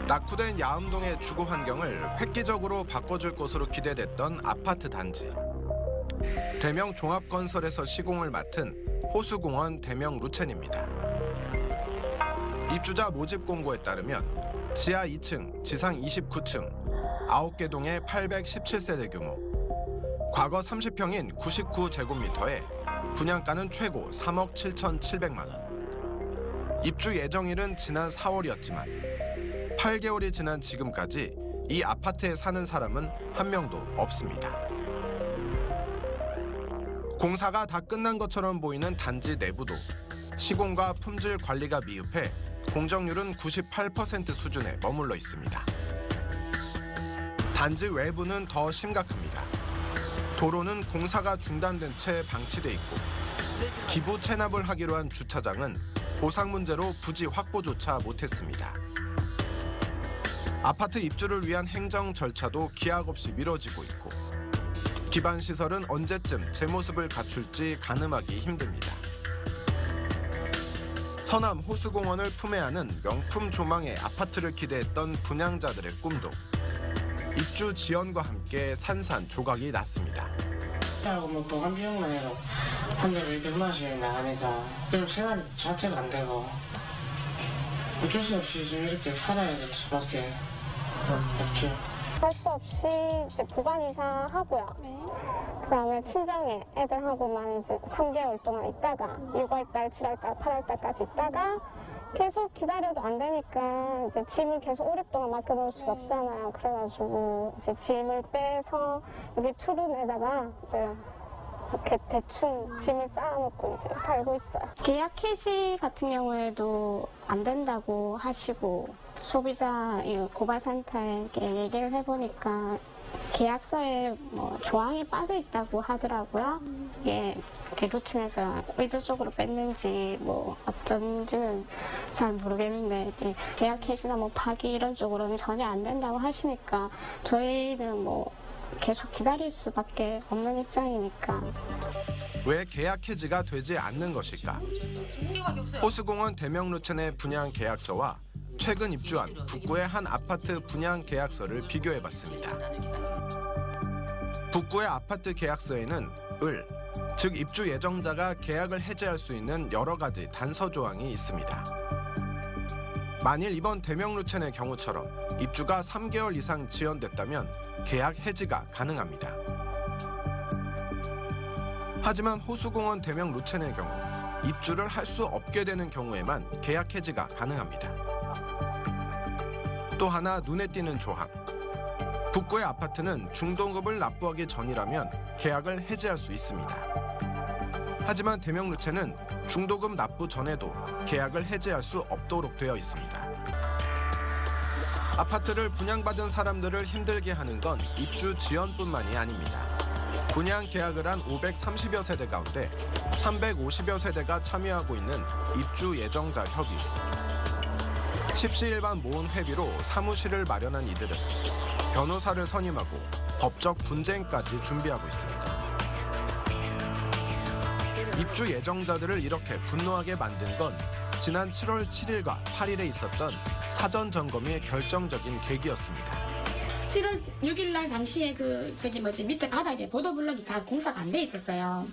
낙후된 야암동의 주거 환경을 획기적으로 바꿔줄 것으로 기대됐던 아파트 단지. 대명 종합건설에서 시공을 맡은 호수공원 대명 루첸입니다. 입주자 모집 공고에 따르면 지하 2층, 지상 29층, 9개 동의 817세대 규모, 과거 30평인 99제곱미터에 분양가는 최고 3억 7,700만 원. 입주 예정일은 지난 4월이었지만 8개월이 지난 지금까지 이 아파트에 사는 사람은 한 명도 없습니다. 공사가 다 끝난 것처럼 보이는 단지 내부도 시공과 품질 관리가 미흡해 공정률은 98% 수준에 머물러 있습니다. 단지 외부는 더 심각합니다. 도로는 공사가 중단된 채 방치돼 있고 기부 체납을 하기로 한 주차장은 보상 문제로 부지 확보조차 못했습니다. 아파트 입주를 위한 행정 절차도 기약 없이 미뤄지고 있고 기반 시설은 언제쯤 제 모습을 갖출지 가늠하기 힘듭니다. 서남 호수공원을 품에 안은 명품 조망의 아파트를 기대했던 분양자들의 꿈도 입주 지연과 함께 산산조각이 났습니다. 뭐 보관 비용만 해도 한 달에 100만 원씩 나가니까 그럼 생활 자체가 안 되고 어쩔 수 없이 좀 이렇게 살아야 될 수밖에 없죠. 할 수 없이 이제 보관 이사하고요. 그다음에 친정에 애들하고만 이제 3개월 동안 있다가 6월달, 7월달, 8월달까지 있다가 계속 기다려도 안 되니까 이제 짐을 계속 오랫동안 맡겨놓을 수가 없잖아요. 그래가지고 이제 짐을 빼서 여기 투룸에다가 이제 이렇게 대충 짐을 쌓아놓고 이제 살고 있어요. 계약 해지 같은 경우에도 안 된다고 하시고 소비자 고발센터에게 얘기를 해보니까 계약서에 뭐 조항이 빠져 있다고 하더라고요. 이게 루틴에서 의도적으로 뺐는지 뭐 어쩐지는 잘 모르겠는데 계약 해지나 뭐 파기 이런 쪽으로는 전혀 안 된다고 하시니까 저희는 뭐 계속 기다릴 수밖에 없는 입장이니까. 왜 계약 해지가 되지 않는 것일까? 호수공원 대명 루첸의 분양 계약서와 최근 입주한 북구의 한 아파트 분양 계약서를 비교해봤습니다. 북구의 아파트 계약서에는 즉 입주 예정자가 계약을 해지할 수 있는 여러 가지 단서 조항이 있습니다. 만일 이번 대명 루첸의 경우처럼 입주가 3개월 이상 지연됐다면 계약 해지가 가능합니다. 하지만 호수공원 대명 루첸의 경우 입주를 할 수 없게 되는 경우에만 계약 해지가 가능합니다. 또 하나 눈에 띄는 조항. 북구의 아파트는 중도금을 납부하기 전이라면 계약을 해지할 수 있습니다. 하지만 대명 루첸은 중도금 납부 전에도 계약을 해지할 수 없도록 되어 있습니다. 아파트를 분양받은 사람들을 힘들게 하는 건 입주 지연뿐만이 아닙니다. 분양 계약을 한 530여 세대 가운데 350여 세대가 참여하고 있는 입주 예정자 협의. 십시일반 모은 회비로 사무실을 마련한 이들은 변호사를 선임하고 법적 분쟁까지 준비하고 있습니다. 입주 예정자들을 이렇게 분노하게 만든 건 지난 7월 7일과 8일에 있었던 사전 점검이 결정적인 계기였습니다. 7월 6일 날 당시에 밑에 바닥에 보도블럭이 다 공사가 안 돼 있었어요.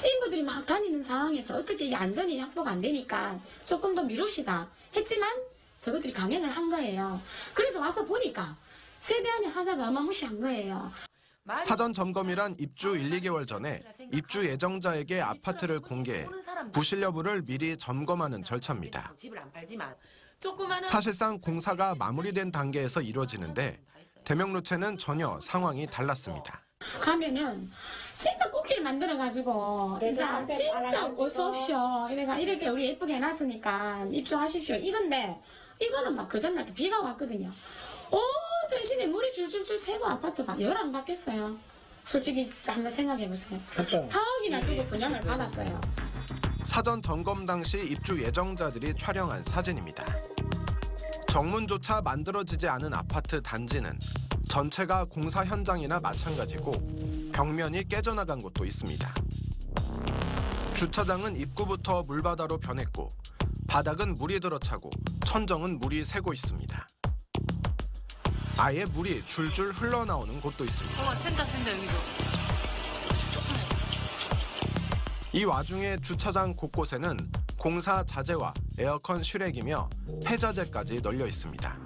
인부들이 막 다니는 상황에서 어떻게 이 안전이 확보가 안 되니까 조금 더 미룹시다 했지만 저것들이 강행을 한 거예요. 그래서 와서 보니까 세대안의 하자가 어마무시한 거예요. 사전 점검이란 입주 1, 2개월 전에 입주 예정자에게 아파트를 공개해 부실 여부를 미리 점검하는 절차입니다. 사실상 공사가 마무리된 단계에서 이루어지는데 대명 루첸은 전혀 상황이 달랐습니다. 가면은 진짜 꽃길 만들어가지고 진짜 어서 오십시오. 이렇게 우리 예쁘게 해놨으니까 입주하십시오. 이건데 이거는 막 그 전날 비가 왔거든요. 온 전신에 물이 줄줄줄 새고 아파트가 열 안 받겠어요. 솔직히 한번 생각해보세요. 4억이나 주고 분양을 받았어요. 사전 점검 당시 입주 예정자들이 촬영한 사진입니다. 정문조차 만들어지지 않은 아파트 단지는 전체가 공사 현장이나 마찬가지고 벽면이 깨져나간 곳도 있습니다. 주차장은 입구부터 물바다로 변했고 바닥은 물이 들어차고 천정은 물이 새고 있습니다. 아예 물이 줄줄 흘러나오는 곳도 있습니다. 샌다 여기도. 이 와중에 주차장 곳곳에는 공사 자재와 에어컨 실외기며 폐자재까지 널려 있습니다.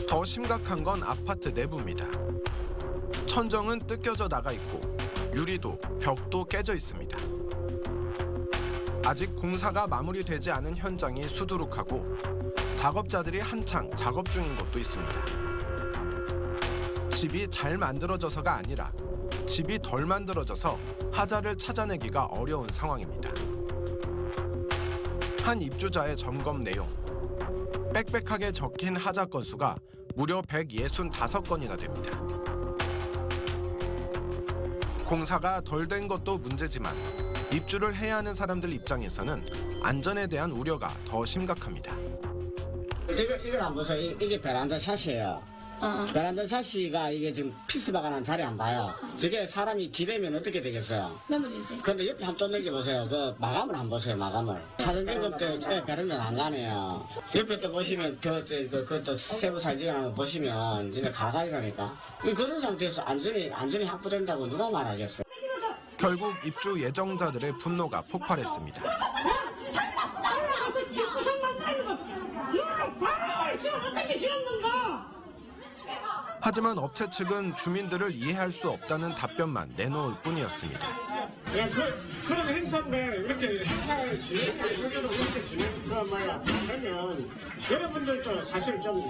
더 심각한 건 아파트 내부입니다. 천정은 뜯겨져 나가 있고 유리도 벽도 깨져 있습니다. 아직 공사가 마무리되지 않은 현장이 수두룩하고 작업자들이 한창 작업 중인 곳도 있습니다. 집이 잘 만들어져서가 아니라 집이 덜 만들어져서 하자를 찾아내기가 어려운 상황입니다. 한 입주자의 점검 내용. 빽빽하게 적힌 하자 건수가 무려 165건이나 됩니다. 공사가 덜 된 것도 문제지만 입주를 해야 하는 사람들 입장에서는 안전에 대한 우려가 더 심각합니다. 이걸 안 보세요. 이게 베란다 샷이에요. 베란다 샷이가 이게 지금 피스박아 난 자리 안 봐요. 저게 사람이 기대면 어떻게 되겠어요? 넘어지지. 근데 옆에 한번 또 넘겨보세요. 그 마감을 한번 보세요. 마감을. 사전점검 때 베란다는 안 가네요. 옆에 또 보시면 그것도 세부 사진을 하나 보시면 진짜 가관이라니까. 그런 상태에서 안전이 확보된다고 누가 말하겠어요? 결국 입주 예정자들의 분노가 폭발했습니다. 하지만 업체 측은 주민들을 이해할 수 없다는 답변만 내놓을 뿐이었습니다. 그런 행사인데 이렇게 행사를 실제로 이렇게 진행한 말이야. 그러면 여러분들도 사실 좀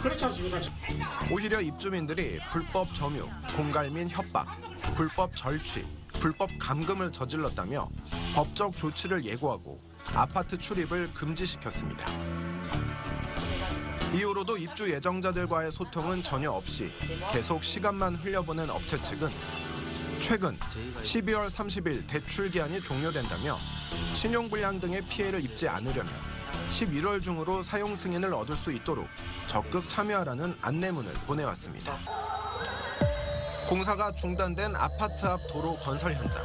그렇지 않습니까? 오히려 입주민들이 불법 점유, 공갈 및 협박, 불법 절취, 불법 감금을 저질렀다며 법적 조치를 예고하고 아파트 출입을 금지시켰습니다. 이후로도 입주 예정자들과의 소통은 전혀 없이 계속 시간만 흘려보낸 업체 측은 최근 12월 30일 대출 기한이 종료된다며 신용불량 등의 피해를 입지 않으려면 11월 중으로 사용 승인을 얻을 수 있도록 적극 참여하라는 안내문을 보내왔습니다. 공사가 중단된 아파트 앞 도로 건설 현장.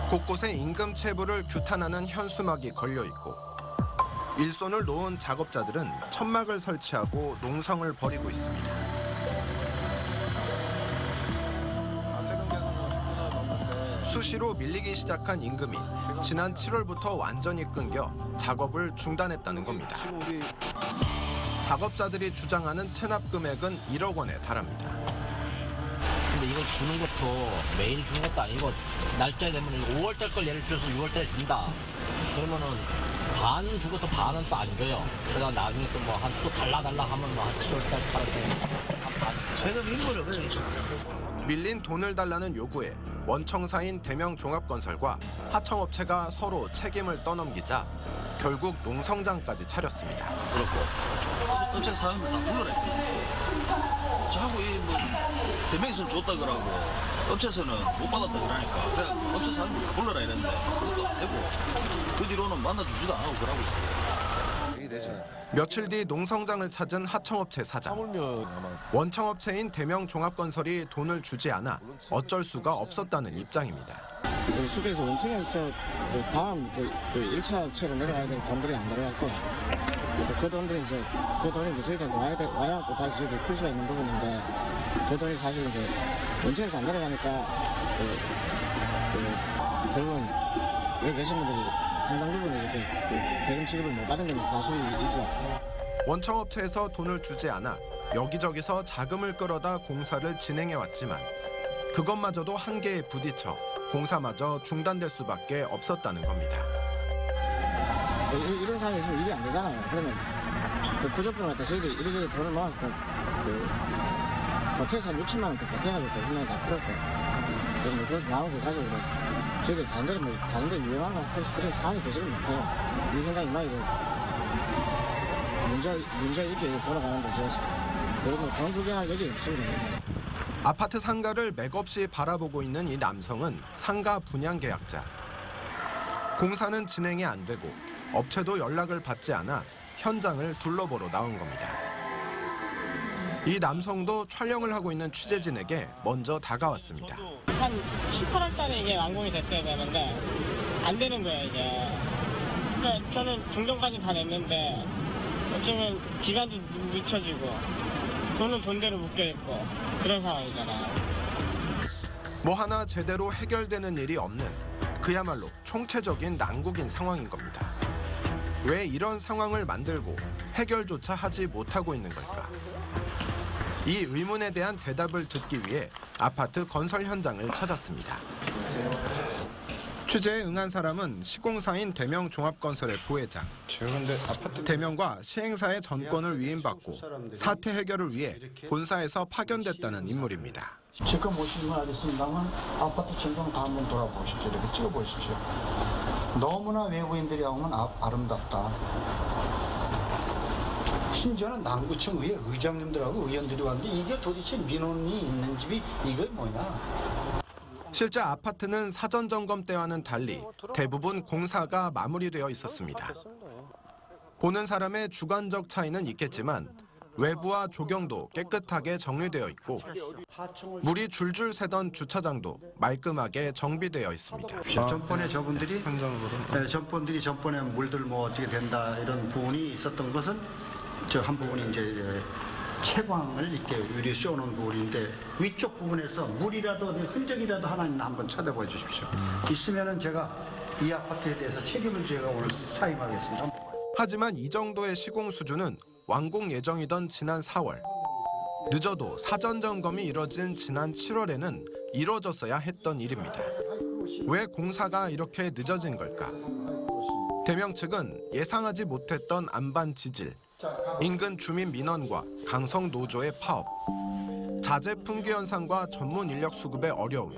곳곳에 임금 체불을 규탄하는 현수막이 걸려있고 일손을 놓은 작업자들은 천막을 설치하고 농성을 벌이고 있습니다. 수시로 밀리기 시작한 임금이 지난 7월부터 완전히 끊겨 작업을 중단했다는 겁니다. 작업자들이 주장하는 체납 금액은 1억 원에 달합니다. 근데 이걸 주는 것도 매일 주는 것도 아니고 날짜에 되면 5월달 걸 예를 들어서 6월달에 준다. 그러면은 반 주고 또 반은 또 안 줘요. 그러다 나중에 또 뭐 한 또 달라 하면 뭐 한 7월달 8월달 최근 인물이 없어요. 밀린 돈을 달라는 요구에 원청사인 대명종합건설과 하청업체가 서로 책임을 떠넘기자 결국 농성장까지 차렸습니다. 그렇고 업체 사람들 다 불러내. 자꾸 이 대명에서는 줬다 그러고 업체에서는 못 받았다 그러니까 그냥 업체 사람들 다 불러라 이랬는데 그것도 안 되고 그 뒤로는 만나주지도 않고 그러고 있어요. 며칠 뒤 농성장을 찾은 하청업체 사장. 원청업체인 대명종합건설이 돈을 주지 않아 어쩔 수가 없었다는 입장입니다. 수도에서 원청에서 다음 1차 업체로 내려가야 될 돈들이 안 내려갔고 그 돈이 이제 저희들한테 와야 또 다시 저희들이 풀 수가 있는 부분인데 그 돈이 사실 이제 원청에서 안 내려가니까 결국은 여기 계신 분들이 상당 부분 이렇게 대금 지급을 못 받은 건 사실이죠. 원청업체에서 돈을 주지 않아 여기저기서 자금을 끌어다 공사를 진행해왔지만 그것마저도 한계에 부딪혀 공사마저 중단될 수밖에 없었다는 겁니다. 이런 상황이 있으면 일이 안 되잖아요. 그러면 구조병을 갖다 저희들이 이리저리 돈을 모아서 보태서 한 6천만 원 보태가지고 분명히 다 풀었고 그러면 그래서 나온 거 가지고 저희들 다른 데 유용한 거 그런 상황이 되지는 못해요. 이 생각이 막 문제 이렇게 돌아가는데 그러면 돈 구경할 여지 없습니다. 아파트 상가를 맥없이 바라보고 있는 이 남성은 상가 분양 계약자. 공사는 진행이 안 되고 업체도 연락을 받지 않아 현장을 둘러보러 나온 겁니다. 이 남성도 촬영을 하고 있는 취재진에게 먼저 다가왔습니다. 한 7, 8월 달에 이게 완공이 됐어야 되는데 안 되는 거예요, 이게. 그러니까 저는 중정까지 다 냈는데 어쩌면 기간도 늦춰지고 돈은 돈대로 묶여있고 그런 상황이잖아요. 뭐 하나 제대로 해결되는 일이 없는 그야말로 총체적인 난국인 상황인 겁니다. 왜 이런 상황을 만들고 해결조차 하지 못하고 있는 걸까? 이 의문에 대한 대답을 듣기 위해 아파트 건설 현장을 찾았습니다. 취재에 응한 사람은 시공사인 대명종합건설의 부회장. 대명과 시행사의 전권을 위임받고 사태 해결을 위해 본사에서 파견됐다는 인물입니다. 지금 보시면 알겠습니다만 아파트 전동 다 한번 돌아보십시오. 이렇게 찍어보십시오. 너무나 외부인들이 오면 아름답다. 심지어는 남구청 의회 의장님들하고 의원들이 왔는데 이게 도대체 민원이 있는 집이 이게 뭐냐. 실제 아파트는 사전 점검 때와는 달리 대부분 공사가 마무리되어 있었습니다. 보는 사람의 주관적 차이는 있겠지만 외부와 조경도 깨끗하게 정리되어 있고 물이 줄줄 새던 주차장도 말끔하게 정비되어 있습니다. 전번에 저분들이 전번에 물들 뭐 어떻게 된다 이런 부분이 있었던 것은 저 한 부분이 이제 채광을 이렇게 유리 씌워놓은 부분인데 위쪽 부분에서 물이라도 흔적이라도 하나 있나 한번 찾아봐 주십시오. 있으면은 제가 이 아파트에 대해서 책임을 제가 오늘 사임하겠습니다. 하지만 이 정도의 시공 수준은 완공 예정이던 지난 4월, 늦어도 사전 점검이 이뤄진 지난 7월에는 이뤄졌어야 했던 일입니다. 왜 공사가 이렇게 늦어진 걸까? 대명 측은 예상하지 못했던 안반 지질, 인근 주민 민원과 강성 노조의 파업, 자재 품귀 현상과 전문 인력 수급의 어려움,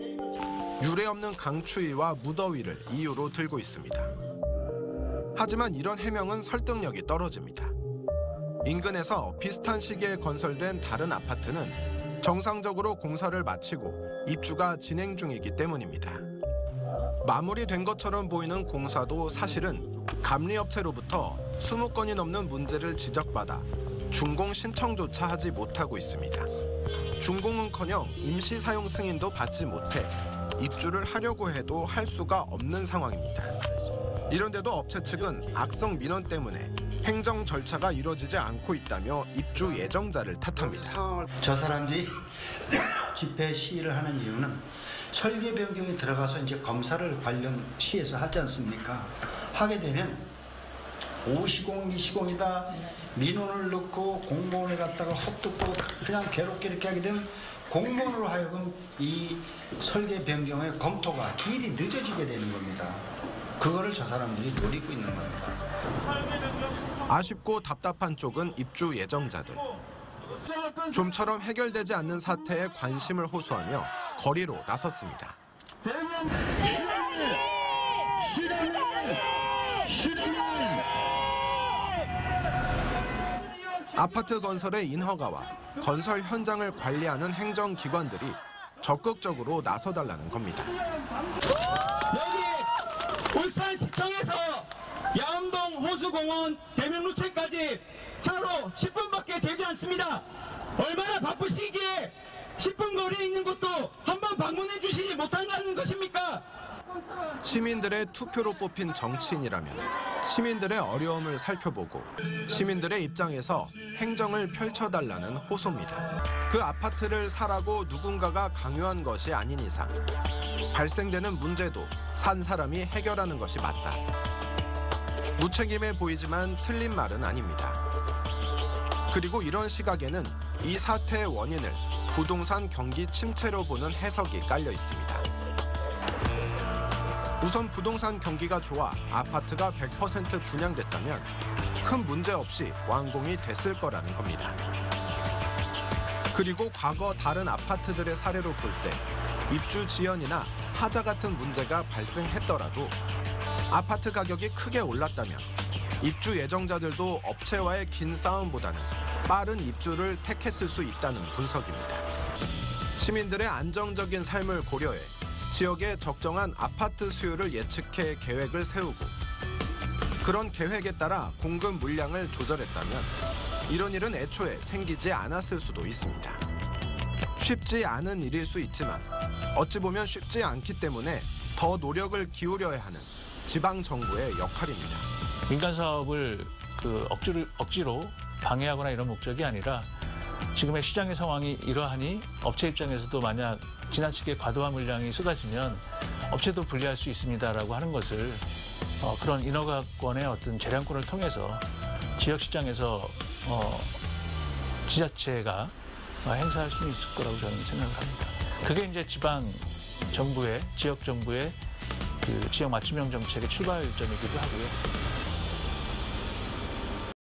유례 없는 강추위와 무더위를 이유로 들고 있습니다. 하지만 이런 해명은 설득력이 떨어집니다. 인근에서 비슷한 시기에 건설된 다른 아파트는 정상적으로 공사를 마치고 입주가 진행 중이기 때문입니다. 마무리된 것처럼 보이는 공사도 사실은 감리업체로부터 20건이 넘는 문제를 지적받아 준공 신청조차 하지 못하고 있습니다. 준공은커녕 임시 사용 승인도 받지 못해 입주를 하려고 해도 할 수가 없는 상황입니다. 이런데도 업체 측은 악성 민원 때문에 행정 절차가 이루어지지 않고 있다며 입주 예정자를 탓합니다. 저 사람들이 집회 시위를 하는 이유는 설계 변경이 들어가서 이제 검사를 관련 시에서 하지 않습니까? 하게 되면 5시공, 2시공이다 민원을 넣고 공무원에 갖다가 헛듣고 그냥 괴롭게 이렇게 하게 되면 공무원으로 하여금 이 설계 변경의 검토가 길이 늦어지게 되는 겁니다. 그거를 저 사람들이 노리고 있는 겁니다. 아쉽고 답답한 쪽은 입주 예정자들. 좀처럼 해결되지 않는 사태에 관심을 호소하며 거리로 나섰습니다. 아파트 건설의 인허가와 건설 현장을 관리하는 행정기관들이 적극적으로 나서달라는 겁니다. 여기 울산시청에서 야암동 호수공원 대명루체까지 차로 10분밖에 되지 않습니다. 얼마나 바쁘시기에 10분 거리에 있는 곳도 한번 방문해 주시지 못한다는 것입니까? 시민들의 투표로 뽑힌 정치인이라면 시민들의 어려움을 살펴보고 시민들의 입장에서 행정을 펼쳐달라는 호소입니다. 그 아파트를 사라고 누군가가 강요한 것이 아닌 이상 발생되는 문제도 산 사람이 해결하는 것이 맞다. 무책임해 보이지만 틀린 말은 아닙니다. 그리고 이런 시각에는 이 사태의 원인을 부동산 경기 침체로 보는 해석이 깔려 있습니다. 우선 부동산 경기가 좋아 아파트가 100% 분양됐다면 큰 문제 없이 완공이 됐을 거라는 겁니다. 그리고 과거 다른 아파트들의 사례로 볼 때 입주 지연이나 하자 같은 문제가 발생했더라도 아파트 가격이 크게 올랐다면 입주 예정자들도 업체와의 긴 싸움보다는 빠른 입주를 택했을 수 있다는 분석입니다. 시민들의 안정적인 삶을 고려해 지역에 적정한 아파트 수요를 예측해 계획을 세우고 그런 계획에 따라 공급 물량을 조절했다면 이런 일은 애초에 생기지 않았을 수도 있습니다. 쉽지 않은 일일 수 있지만 어찌 보면 쉽지 않기 때문에 더 노력을 기울여야 하는 지방정부의 역할입니다. 민간 사업을 억지로 방해하거나 이런 목적이 아니라 지금의 시장의 상황이 이러하니 업체 입장에서도 만약 지나치게 과도한 물량이 쏟아지면 업체도 불리할 수 있습니다라고 하는 것을 그런 인허가권의 어떤 재량권을 통해서 지역 시장에서 지자체가 행사할 수 있을 거라고 저는 생각을 합니다. 그게 이제 지방 정부의 지역 정부의 그 지역 맞춤형 정책의 출발점이기도 하고요.